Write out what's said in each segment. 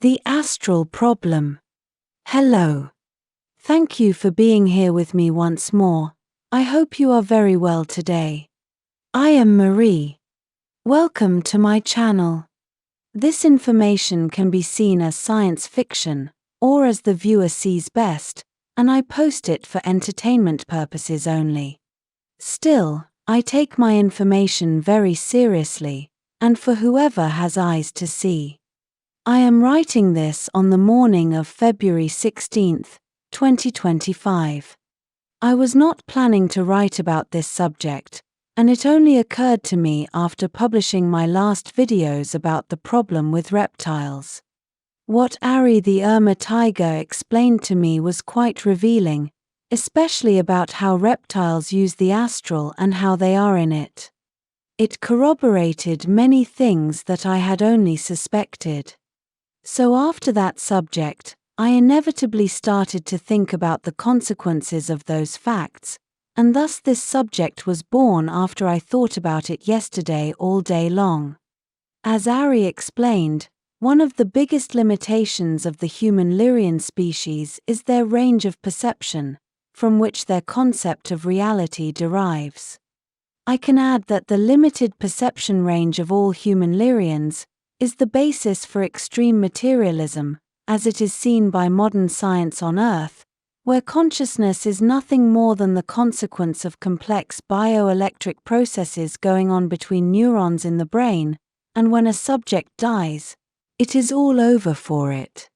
The Astral Problem. Hello. Thank you for being here with me once more. I hope you are very well today. I am Marie. Welcome to my channel. This information can be seen as science fiction, or as the viewer sees best, and I post it for entertainment purposes only. Still, I take my information very seriously, and for whoever has eyes to see. I am writing this on the morning of February 16, 2025. I was not planning to write about this subject, and it only occurred to me after publishing my last videos about the problem with reptiles. What Ari the Urmah tiger explained to me was quite revealing, especially about how reptiles use the astral and how they are in it. It corroborated many things that I had only suspected. So after that subject, I inevitably started to think about the consequences of those facts, and thus this subject was born after I thought about it yesterday all day long. As Ari explained, one of the biggest limitations of the Human-Lyran species is their range of perception, from which their concept of reality derives. I can add that the limited perception range of all Human-Lyrians is the basis for extreme materialism, as it is seen by modern science on Earth, where consciousness is nothing more than the consequence of complex bioelectric processes going on between neurons in the brain, and when a subject dies, it is all over for it.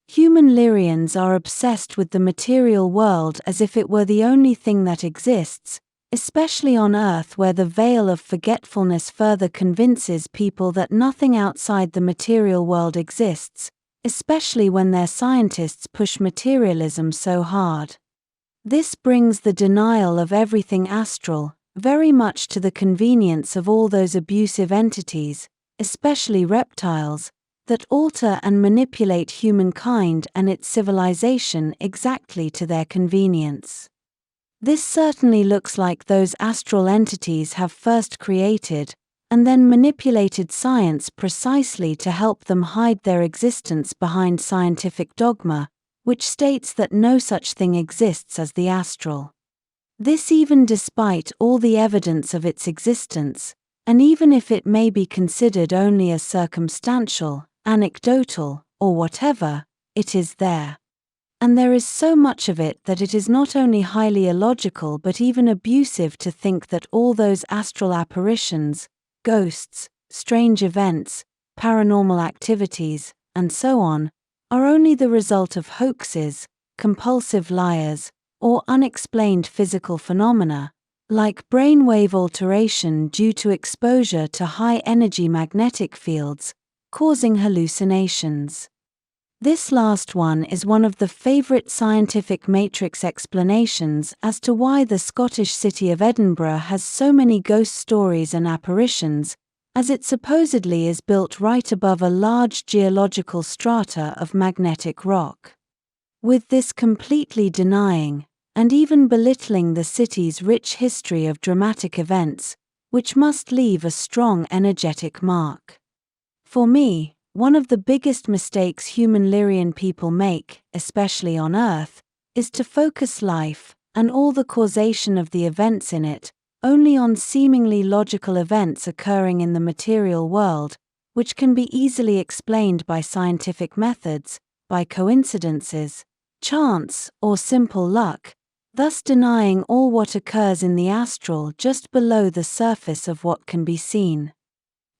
Human-Lyrians are obsessed with the material world as if it were the only thing that exists, especially on Earth where the veil of forgetfulness further convinces people that nothing outside the material world exists, especially when their scientists push materialism so hard. This brings the denial of everything astral, very much to the convenience of all those abusive entities, especially reptiles, that alter and manipulate humankind and its civilization exactly to their convenience. This certainly looks like those astral entities have first created, and then manipulated science precisely to help them hide their existence behind scientific dogma, which states that no such thing exists as the astral. This even despite all the evidence of its existence, and even if it may be considered only as circumstantial, anecdotal, or whatever, it is there. And there is so much of it that it is not only highly illogical but even abusive to think that all those astral apparitions, ghosts, strange events, paranormal activities, and so on, are only the result of hoaxes, compulsive liars, or unexplained physical phenomena, like brainwave alteration due to exposure to high-energy magnetic fields, causing hallucinations. This last one is one of the favorite scientific matrix explanations as to why the Scottish city of Edinburgh has so many ghost stories and apparitions, as it supposedly is built right above a large geological strata of magnetic rock. With this completely denying, and even belittling the city's rich history of dramatic events, which must leave a strong energetic mark. For me, one of the biggest mistakes Human-Lyran people make, especially on Earth, is to focus life, and all the causation of the events in it, only on seemingly logical events occurring in the material world, which can be easily explained by scientific methods, by coincidences, chance, or simple luck, thus denying all what occurs in the astral just below the surface of what can be seen.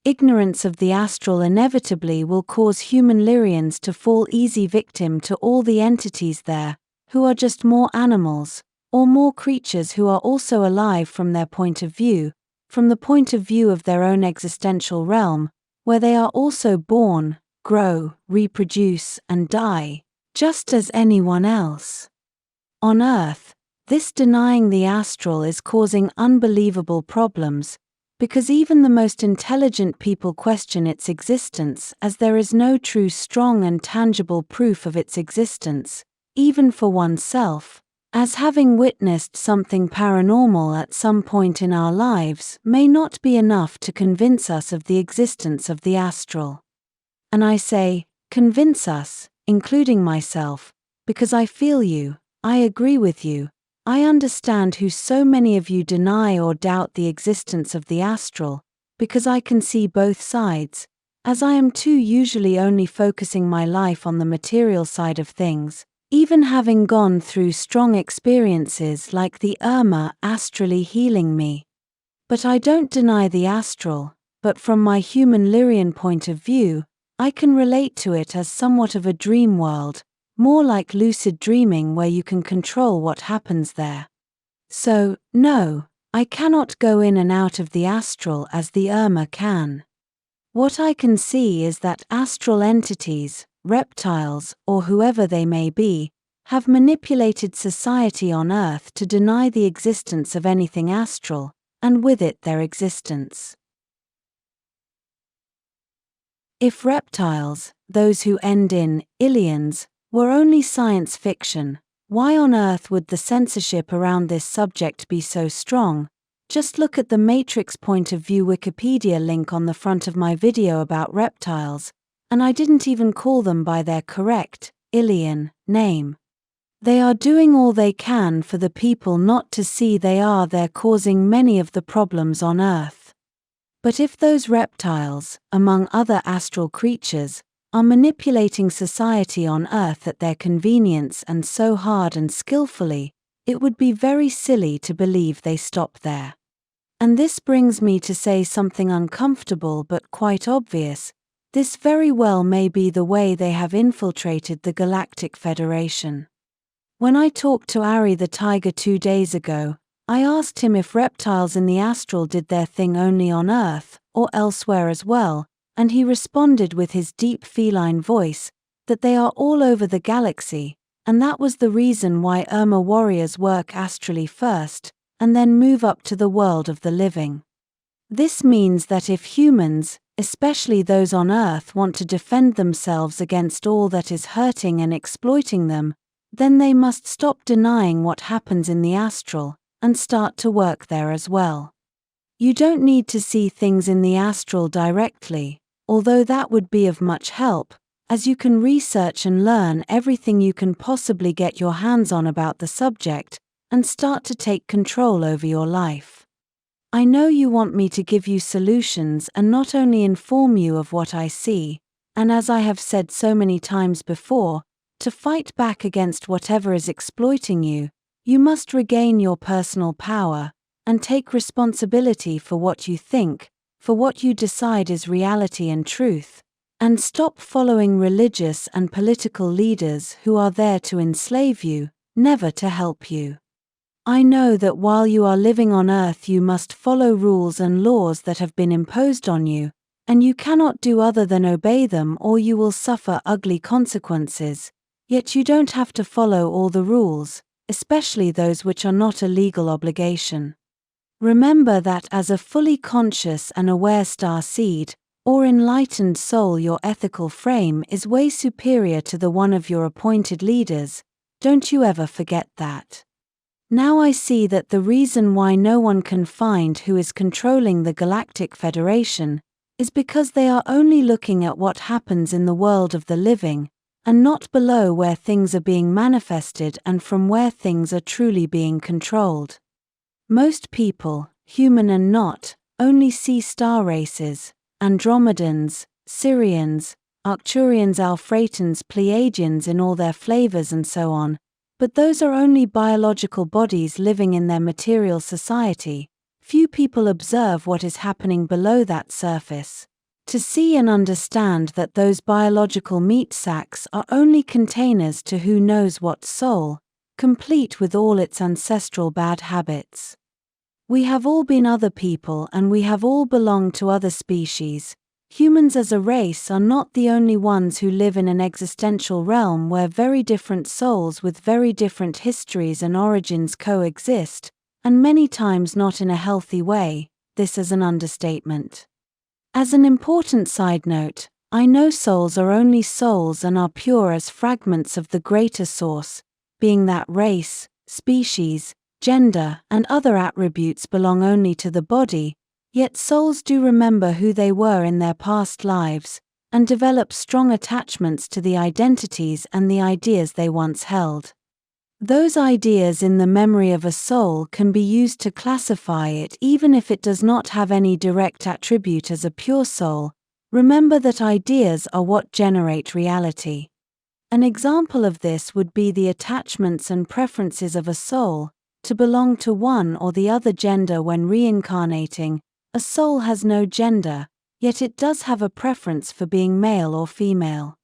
Ignorance of the astral inevitably will cause Human-Lyrians to fall easy victim to all the entities there, who are just more animals, or more creatures who are also alive from their point of view, from the point of view of their own existential realm, where they are also born, grow, reproduce, and die, just as anyone else. On Earth, this denying the astral is causing unbelievable problems, because even the most intelligent people question its existence as there is no true strong and tangible proof of its existence, even for oneself, as having witnessed something paranormal at some point in our lives may not be enough to convince us of the existence of the astral. And I say, convince us, including myself, because I feel you, I agree with you, I understand who so many of you deny or doubt the existence of the astral, because I can see both sides, as I am too usually only focusing my life on the material side of things, even having gone through strong experiences like the Urmah astrally healing me. But I don't deny the astral, but from my Human-Lyran point of view, I can relate to it as somewhat of a dream world, more like lucid dreaming where you can control what happens there. So, no, I cannot go in and out of the astral as the Urmah can. What I can see is that astral entities, reptiles, or whoever they may be, have manipulated society on Earth to deny the existence of anything astral, and with it their existence. If reptiles, those who end in aliens, were only science fiction, why on earth would the censorship around this subject be so strong? Just look at the Matrix point of view Wikipedia link on the front of my video about reptiles, and I didn't even call them by their correct, alien, name. They are doing all they can for the people not to see they're causing many of the problems on Earth. But if those reptiles, among other astral creatures, are manipulating society on Earth at their convenience and so hard and skillfully, it would be very silly to believe they stop there. And this brings me to say something uncomfortable but quite obvious. This very well may be the way they have infiltrated the Galactic Federation. When I talked to Ari the tiger 2 days ago, I asked him if reptiles in the astral did their thing only on Earth, or elsewhere as well, and he responded with his deep feline voice, that they are all over the galaxy, and that was the reason why Urmah warriors work astrally first, and then move up to the world of the living. This means that if humans, especially those on Earth, want to defend themselves against all that is hurting and exploiting them, then they must stop denying what happens in the astral, and start to work there as well. You don't need to see things in the astral directly, although that would be of much help, as you can research and learn everything you can possibly get your hands on about the subject, and start to take control over your life. I know you want me to give you solutions and not only inform you of what I see, and as I have said so many times before, to fight back against whatever is exploiting you, you must regain your personal power, and take responsibility for what you think, for what you decide is reality and truth, and stop following religious and political leaders who are there to enslave you, never to help you. I know that while you are living on Earth you must follow rules and laws that have been imposed on you, and you cannot do other than obey them or you will suffer ugly consequences, yet you don't have to follow all the rules, especially those which are not a legal obligation. Remember that as a fully conscious and aware star seed, or enlightened soul, your ethical frame is way superior to the one of your appointed leaders. Don't you ever forget that. Now I see that the reason why no one can find who is controlling the Galactic Federation is because they are only looking at what happens in the world of the living, and not below where things are being manifested and from where things are truly being controlled. Most people, human and not, only see star races, Andromedans, Sirians, Arcturians, Alphratans, Pleiadians in all their flavors and so on, but those are only biological bodies living in their material society. Few people observe what is happening below that surface, to see and understand that those biological meat sacks are only containers to who knows what soul, complete with all its ancestral bad habits. We have all been other people and we have all belonged to other species. Humans as a race are not the only ones who live in an existential realm where very different souls with very different histories and origins coexist, and many times not in a healthy way. This is an understatement. As an important side note, I know souls are only souls and are pure as fragments of the greater source, being that race, species, gender, and other attributes belong only to the body, yet souls do remember who they were in their past lives, and develop strong attachments to the identities and the ideas they once held. Those ideas in the memory of a soul can be used to classify it even if it does not have any direct attribute as a pure soul. Remember that ideas are what generate reality. An example of this would be the attachments and preferences of a soul to belong to one or the other gender when reincarnating. A soul has no gender, yet it does have a preference for being male or female.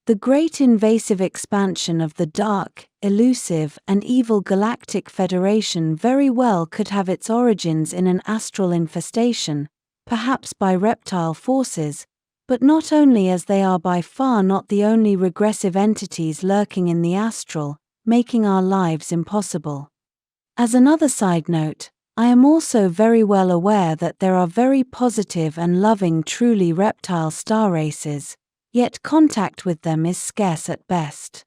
The great invasive expansion of the dark, elusive, and evil Galactic Federation very well could have its origins in an astral infestation, perhaps by reptile forces, but not only, as they are by far not the only regressive entities lurking in the astral, making our lives impossible. As another side note, I am also very well aware that there are very positive and loving truly reptile star races, yet contact with them is scarce at best.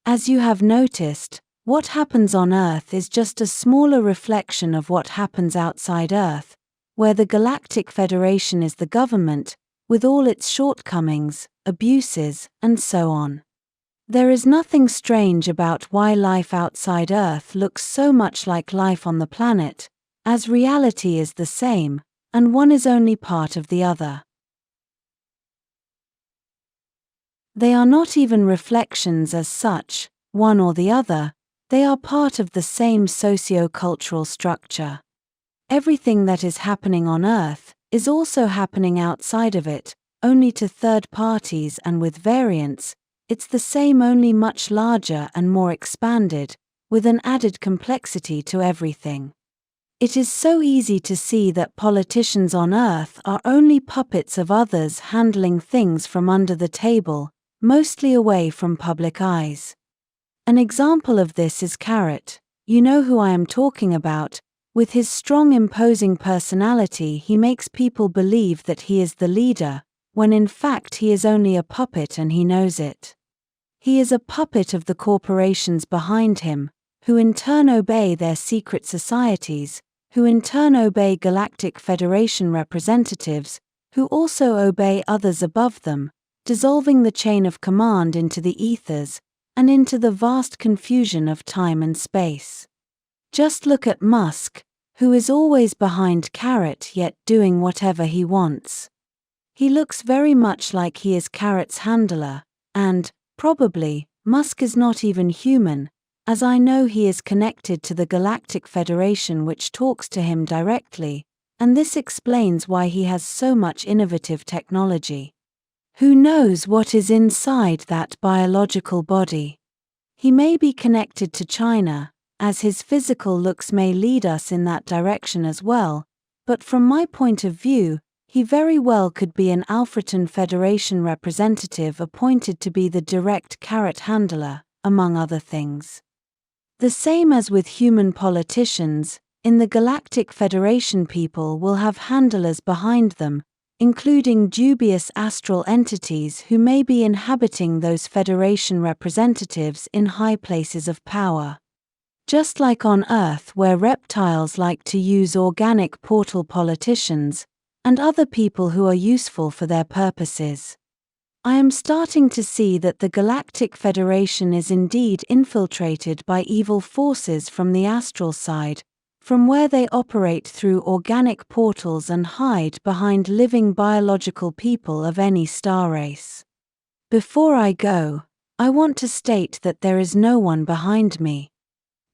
As you have noticed, what happens on Earth is just a smaller reflection of what happens outside Earth, where the Galactic Federation is the government, with all its shortcomings, abuses, and so on. There is nothing strange about why life outside Earth looks so much like life on the planet, as reality is the same, and one is only part of the other. They are not even reflections as such, one or the other, they are part of the same socio-cultural structure. Everything that is happening on Earth is also happening outside of it, only to third parties and with variants. It's the same, only much larger and more expanded, with an added complexity to everything. It is so easy to see that politicians on Earth are only puppets of others handling things from under the table, mostly away from public eyes. An example of this is Carrot. You know who I am talking about. With his strong, imposing personality, he makes people believe that he is the leader, when in fact he is only a puppet and he knows it. He is a puppet of the corporations behind him, who in turn obey their secret societies, who in turn obey Galactic Federation representatives, who also obey others above them, dissolving the chain of command into the ethers, and into the vast confusion of time and space. Just look at Musk, who is always behind Carrot yet doing whatever he wants. He looks very much like he is Carrot's handler, and, probably, Musk is not even human, as I know he is connected to the Galactic Federation which talks to him directly, and this explains why he has so much innovative technology. Who knows what is inside that biological body? He may be connected to China, as his physical looks may lead us in that direction as well, but from my point of view, he very well could be an Alfreton Federation representative appointed to be the direct Carrot handler, among other things. The same as with human politicians, in the Galactic Federation people will have handlers behind them, including dubious astral entities who may be inhabiting those Federation representatives in high places of power. Just like on Earth, where reptiles like to use organic portal politicians, and other people who are useful for their purposes. I am starting to see that the Galactic Federation is indeed infiltrated by evil forces from the astral side, from where they operate through organic portals and hide behind living biological people of any star race. Before I go, I want to state that there is no one behind me.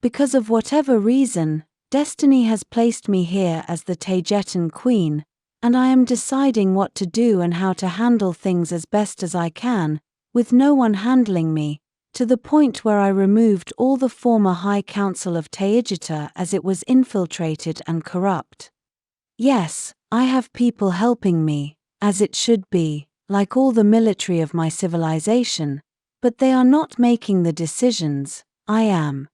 Because of whatever reason, destiny has placed me here as the Taygetan Queen, and I am deciding what to do and how to handle things as best as I can, with no one handling me, to the point where I removed all the former High Council of Taygeta as it was infiltrated and corrupt. Yes, I have people helping me, as it should be, like all the military of my civilization, but they are not making the decisions. I am.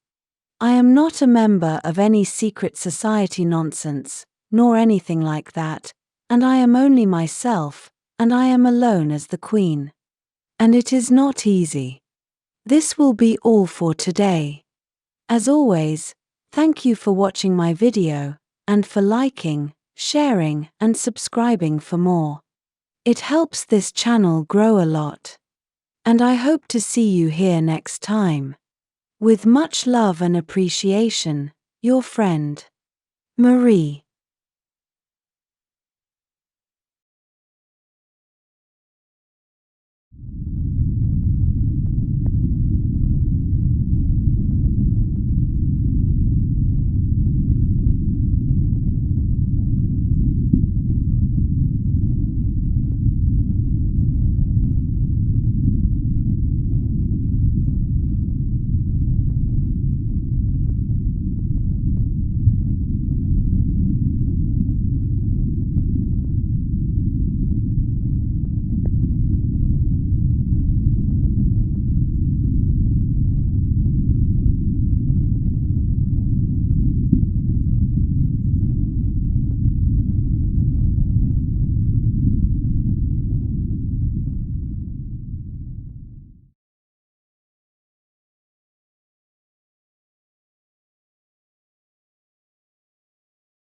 I am not a member of any secret society nonsense, nor anything like that, and I am only myself, and I am alone as the Queen. And it is not easy. This will be all for today. As always, thank you for watching my video, and for liking, sharing, and subscribing for more. It helps this channel grow a lot. And I hope to see you here next time. With much love and appreciation, your friend, Marie.